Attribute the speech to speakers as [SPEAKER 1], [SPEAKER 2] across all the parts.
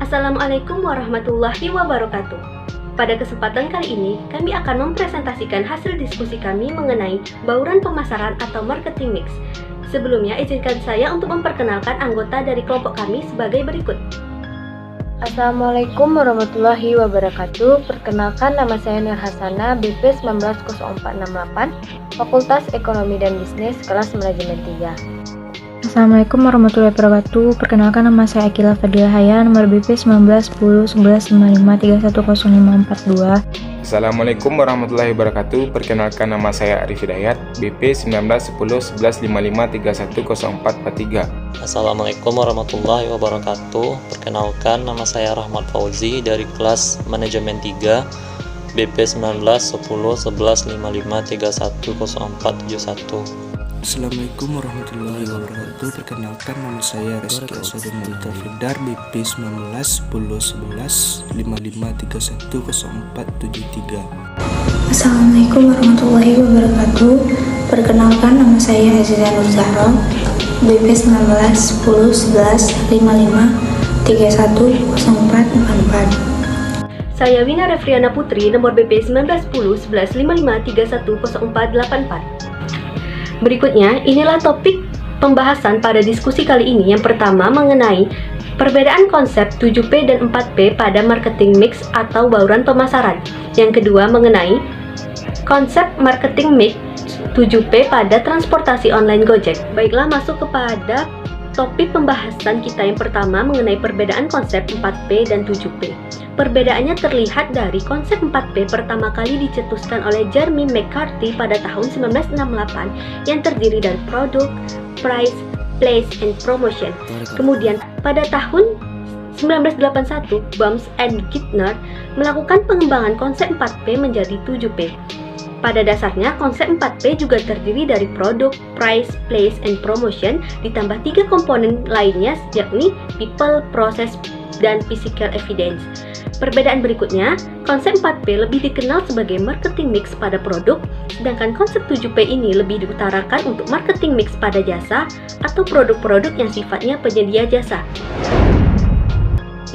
[SPEAKER 1] Assalamualaikum warahmatullahi wabarakatuh. Pada kesempatan kali ini, kami akan mempresentasikan hasil diskusi kami mengenai bauran pemasaran atau marketing mix. Sebelumnya, izinkan saya untuk memperkenalkan anggota dari kelompok kami sebagai berikut.
[SPEAKER 2] Assalamualaikum warahmatullahi wabarakatuh. Perkenalkan, nama saya Nur Hasana, BP 190468, Fakultas Ekonomi dan Bisnis, kelas Manajemen 3.
[SPEAKER 3] Assalamualaikum warahmatullahi wabarakatuh. Perkenalkan, nama saya Akila Fadila Haya, nomor BP 19101155310542.
[SPEAKER 4] Assalamualaikum warahmatullahi wabarakatuh. Perkenalkan, nama saya Arif Hidayat, BP 19101155310443.
[SPEAKER 5] Assalamualaikum warahmatullahi wabarakatuh. Perkenalkan, nama saya Rahmat Fauzi dari kelas Manajemen 3, BP 19101155310471.
[SPEAKER 6] Assalamualaikum warahmatullahi wabarakatuh. Perkenalkan, nama saya Rizky Asadun Multafidar, BP 19101155310473.
[SPEAKER 7] Assalamualaikum warahmatullahi wabarakatuh. Perkenalkan, nama saya Aziza Nur Zahra, BP 19101155310444.
[SPEAKER 1] Saya Wina Refriana Putri, nomor BP 19101155310484. Berikutnya, inilah topik pembahasan pada diskusi kali ini. Yang pertama mengenai perbedaan konsep 7P dan 4P pada marketing mix atau bauran pemasaran. Yang kedua mengenai konsep marketing mix 7P pada transportasi online Gojek. Baiklah, masuk kepada topik pembahasan kita yang pertama mengenai perbedaan konsep 4P dan 7P. Perbedaannya terlihat dari konsep 4P pertama kali dicetuskan oleh Jeremy McCarthy pada tahun 1968 yang terdiri dari produk, price, place, and promotion. Kemudian pada tahun 1981, Bums and Gitner melakukan pengembangan konsep 4P menjadi 7P. Pada dasarnya, konsep 4P juga terdiri dari produk, price, place, and promotion ditambah 3 komponen lainnya yakni people, process, dan physical evidence. Perbedaan berikutnya, konsep 4P lebih dikenal sebagai marketing mix pada produk, sedangkan konsep 7P ini lebih diutarakan untuk marketing mix pada jasa atau produk-produk yang sifatnya penyedia jasa.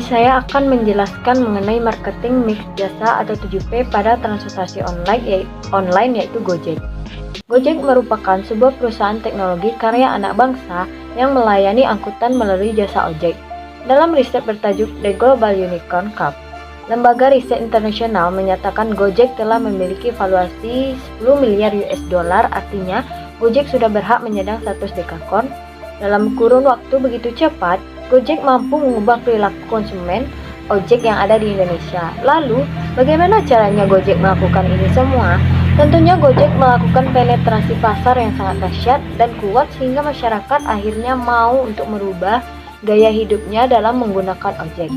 [SPEAKER 2] Saya akan menjelaskan mengenai marketing mix jasa atau 7P pada transportasi online yaitu Gojek. Gojek merupakan sebuah perusahaan teknologi karya anak bangsa yang melayani angkutan melalui jasa ojek. Dalam riset bertajuk The Global Unicorn Cup, lembaga riset internasional menyatakan Gojek telah memiliki valuasi 10 miliar US dollar, artinya Gojek sudah berhak menyandang status dekakorn. Dalam kurun waktu begitu cepat, Gojek mampu mengubah perilaku konsumen ojek yang ada di Indonesia. Lalu, bagaimana caranya Gojek melakukan ini semua? Tentunya Gojek melakukan penetrasi pasar yang sangat dahsyat dan kuat sehingga masyarakat akhirnya mau untuk merubah gaya hidupnya dalam menggunakan ojek.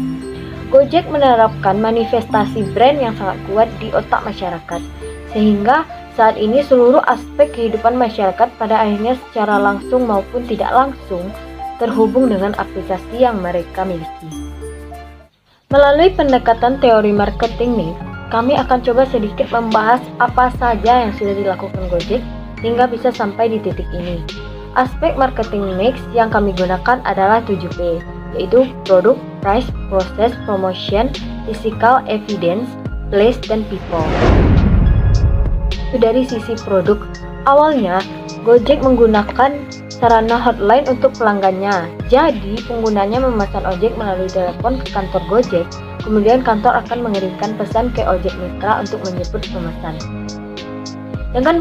[SPEAKER 2] Gojek menerapkan manifestasi brand yang sangat kuat di otak masyarakat, sehingga saat ini seluruh aspek kehidupan masyarakat pada akhirnya secara langsung maupun tidak langsung terhubung dengan aplikasi yang mereka miliki. Melalui pendekatan teori marketing mix, kami akan coba sedikit membahas apa saja yang sudah dilakukan Gojek hingga bisa sampai di titik ini. Aspek marketing mix yang kami gunakan adalah 7P, yaitu produk, price, process, promotion, physical evidence, place, dan people. Dari sisi produk, awalnya Gojek menggunakan sarana hotline untuk pelanggannya. Jadi, penggunanya memesan ojek melalui telepon ke kantor Gojek, kemudian kantor akan mengirimkan pesan ke ojek mitra untuk menjemput pemesan. Dengan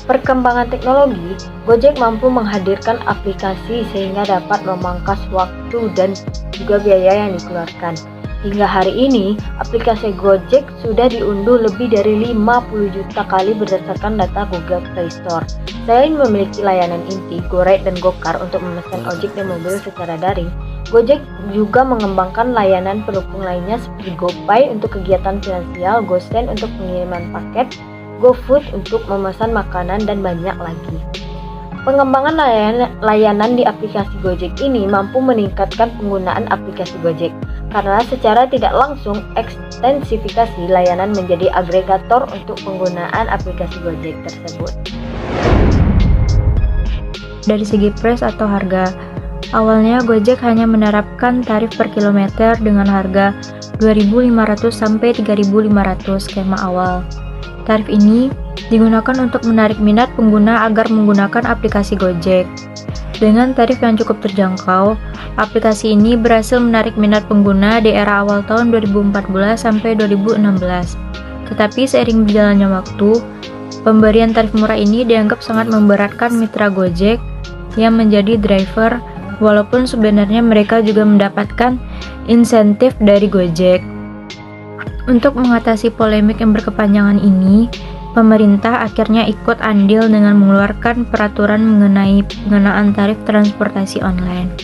[SPEAKER 2] perkembangan teknologi, Gojek mampu menghadirkan aplikasi sehingga dapat memangkas waktu dan juga biaya yang dikeluarkan. Hingga hari ini, aplikasi Gojek sudah diunduh lebih dari 50 juta kali berdasarkan data Google Play Store. Selain memiliki layanan inti, GoRide dan GoCar untuk memesan ojek dan mobil secara daring, Gojek juga mengembangkan layanan pendukung lainnya seperti GoPay untuk kegiatan finansial, GoSend untuk pengiriman paket, GoFood untuk memesan makanan, dan banyak lagi. Pengembangan layanan di aplikasi Gojek ini mampu meningkatkan penggunaan aplikasi Gojek karena secara tidak langsung ekstensifikasi layanan menjadi agregator untuk penggunaan aplikasi Gojek tersebut.
[SPEAKER 3] Dari segi price atau harga, Awalnya Gojek hanya menerapkan tarif per kilometer dengan harga 2.500 sampai 3.500 skema awal. Tarif ini digunakan untuk menarik minat pengguna agar menggunakan aplikasi Gojek. Dengan tarif yang cukup terjangkau, aplikasi ini berhasil menarik minat pengguna di era awal tahun 2014 sampai 2016. Tetapi seiring berjalannya waktu, pemberian tarif murah ini dianggap sangat memberatkan mitra Gojek yang menjadi driver, walaupun sebenarnya mereka juga mendapatkan insentif dari Gojek. Untuk mengatasi polemik yang berkepanjangan ini, pemerintah akhirnya ikut andil dengan mengeluarkan peraturan mengenai pengenaan tarif transportasi online.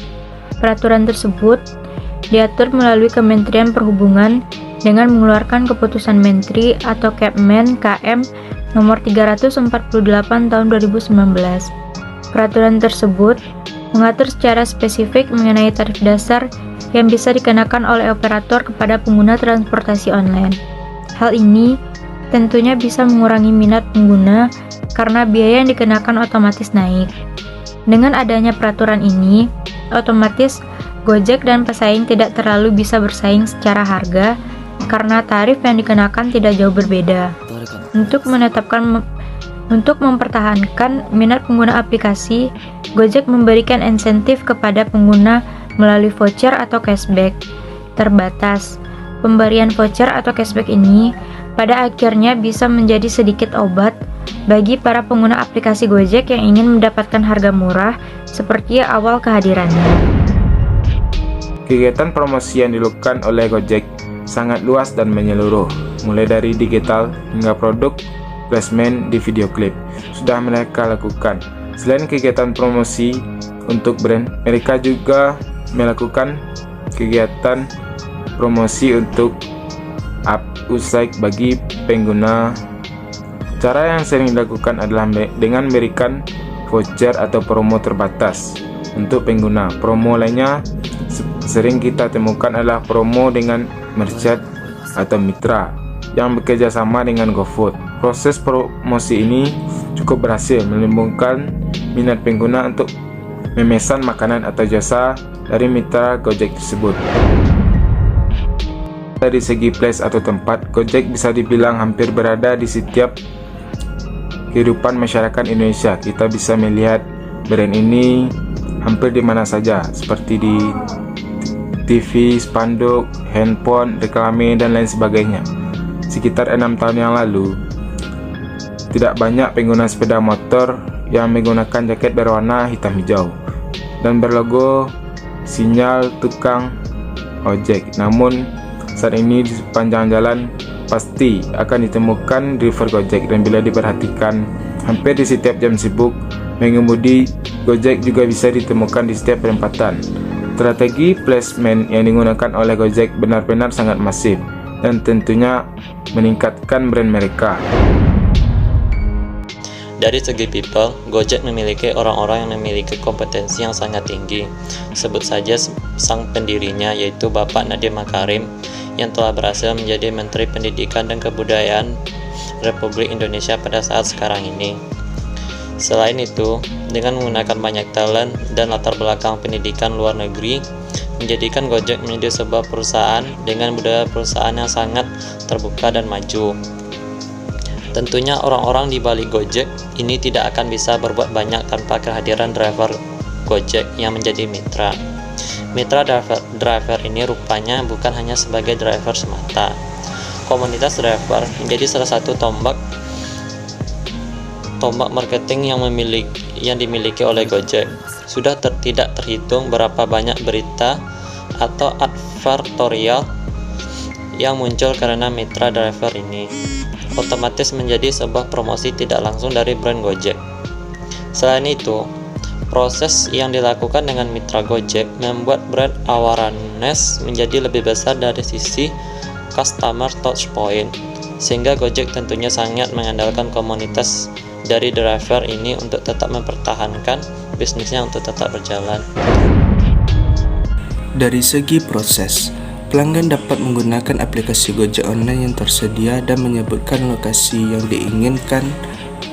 [SPEAKER 3] Peraturan tersebut diatur melalui Kementerian Perhubungan dengan mengeluarkan keputusan Menteri atau Kepmen KM nomor 348 tahun 2019. Peraturan tersebut mengatur secara spesifik mengenai tarif dasar yang bisa dikenakan oleh operator kepada pengguna transportasi online. Hal ini tentunya bisa mengurangi minat pengguna karena biaya yang dikenakan otomatis naik. Dengan adanya peraturan ini, otomatis Gojek dan pesaing tidak terlalu bisa bersaing secara harga karena tarif yang dikenakan tidak jauh berbeda. Untuk mempertahankan minat pengguna aplikasi, Gojek memberikan insentif kepada pengguna melalui voucher atau cashback terbatas. Pemberian voucher atau cashback ini pada akhirnya bisa menjadi sedikit obat bagi para pengguna aplikasi Gojek yang ingin mendapatkan harga murah seperti awal kehadirannya.
[SPEAKER 4] Kegiatan promosi yang dilakukan oleh Gojek sangat luas dan menyeluruh, mulai dari digital hingga produk placement di video klip sudah mereka lakukan. Selain kegiatan promosi untuk brand, mereka juga melakukan kegiatan promosi untuk app usai bagi pengguna. Cara yang sering dilakukan adalah dengan memberikan voucher atau promo terbatas untuk pengguna. Promo lainnya sering kita temukan adalah promo dengan merchant atau mitra yang bekerja sama dengan GoFood. Proses promosi ini cukup berhasil menimbulkan minat pengguna untuk memesan makanan atau jasa dari mitra Gojek tersebut. Dari segi place atau tempat, Gojek bisa dibilang hampir berada di setiap kehidupan masyarakat Indonesia. Kita bisa melihat brand ini hampir di mana saja, seperti di TV, spanduk, handphone, reklame, dan lain sebagainya. Sekitar 6 tahun yang lalu, tidak banyak pengguna sepeda motor yang menggunakan jaket berwarna hitam hijau dan berlogo sinyal tukang ojek. Namun saat ini di sepanjang jalan pasti akan ditemukan driver Gojek, dan bila diperhatikan hampir di setiap jam sibuk mengemudi Gojek juga bisa ditemukan di setiap perempatan. Strategi placement yang digunakan oleh Gojek benar-benar sangat masif dan tentunya meningkatkan brand mereka.
[SPEAKER 5] Dari segi people, Gojek memiliki orang-orang yang memiliki kompetensi yang sangat tinggi. Sebut saja sang pendirinya, yaitu Bapak Nadiem Makarim, yang telah berhasil menjadi Menteri Pendidikan dan Kebudayaan Republik Indonesia pada saat sekarang ini. Selain itu, dengan menggunakan banyak talent dan latar belakang pendidikan luar negeri, menjadikan Gojek menjadi sebuah perusahaan dengan budaya perusahaan yang sangat terbuka dan maju. Tentunya orang-orang di balik Gojek ini tidak akan bisa berbuat banyak tanpa kehadiran driver Gojek yang menjadi mitra. Mitra driver ini rupanya bukan hanya sebagai driver semata. Komunitas driver menjadi salah satu tombak marketing yang dimiliki oleh Gojek. Sudah tidak terhitung berapa banyak berita atau advertorial yang muncul karena mitra driver ini. Otomatis menjadi sebuah promosi tidak langsung dari brand Gojek. Selain itu, proses yang dilakukan dengan mitra Gojek membuat brand awareness menjadi lebih besar dari sisi customer touchpoint, sehingga Gojek tentunya sangat mengandalkan komunitas dari driver ini untuk tetap mempertahankan bisnisnya untuk tetap berjalan.
[SPEAKER 6] Dari segi proses, pelanggan dapat menggunakan aplikasi Gojek online yang tersedia dan menyebutkan lokasi yang diinginkan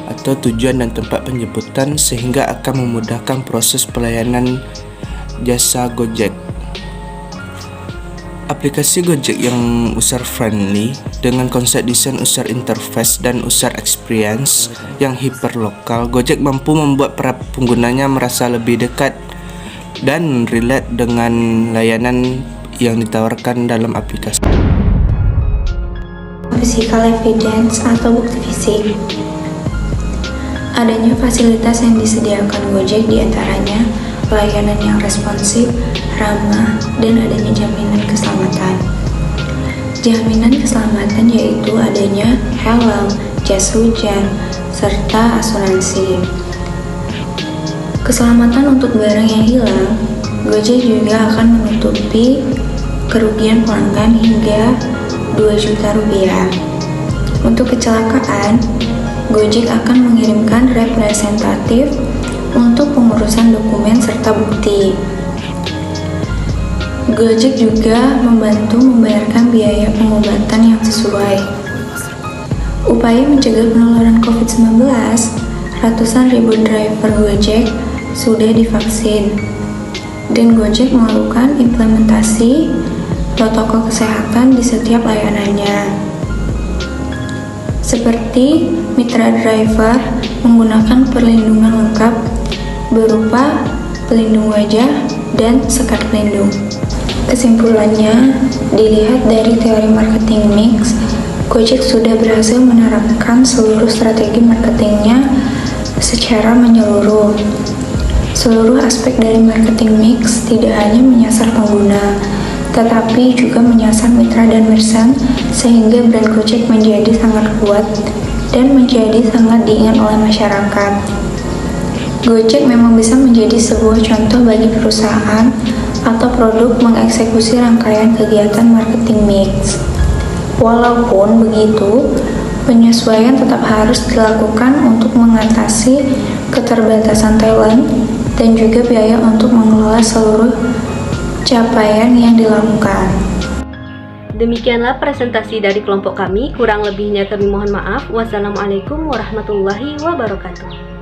[SPEAKER 6] atau tujuan dan tempat penjemputan, sehingga akan memudahkan proses pelayanan jasa Gojek. Aplikasi Gojek yang user-friendly dengan konsep desain user interface dan user experience yang hiperlokal, Gojek mampu membuat para penggunanya merasa lebih dekat dan relate dengan layanan yang ditawarkan dalam aplikasi.
[SPEAKER 7] Physical evidence atau bukti fisik. Adanya fasilitas yang disediakan Gojek diantaranya pelayanan yang responsif, ramah, dan adanya jaminan keselamatan. Jaminan keselamatan yaitu adanya helm, jas hujan, serta asuransi. Keselamatan untuk barang yang hilang, Gojek juga akan menutupi kerugian pelanggan hingga 2 juta rupiah. Untuk kecelakaan, Gojek akan mengirimkan representatif untuk pengurusan dokumen serta bukti. Gojek juga membantu membayarkan biaya pengobatan yang sesuai. Upaya mencegah penularan COVID-19, ratusan ribu driver Gojek sudah divaksin, dan Gojek melakukan implementasi protokol kesehatan di setiap layanannya. Seperti mitra driver menggunakan perlindungan lengkap berupa pelindung wajah dan sekat pelindung. Kesimpulannya, dilihat dari teori marketing mix, Gojek sudah berhasil menerapkan seluruh strategi marketingnya secara menyeluruh. Seluruh aspek dari marketing mix tidak hanya menyasar pengguna, tetapi juga menyasar mitra dan merchant, sehingga brand Gojek menjadi sangat kuat dan menjadi sangat diingat oleh masyarakat. Gojek memang bisa menjadi sebuah contoh bagi perusahaan atau produk mengeksekusi rangkaian kegiatan marketing mix. Walaupun begitu, penyesuaian tetap harus dilakukan untuk mengatasi keterbatasan talent dan juga biaya untuk mengelola seluruh capaian yang dilakukan.
[SPEAKER 1] Demikianlah presentasi dari kelompok kami. Kurang lebihnya kami mohon maaf. Wassalamualaikum warahmatullahi wabarakatuh.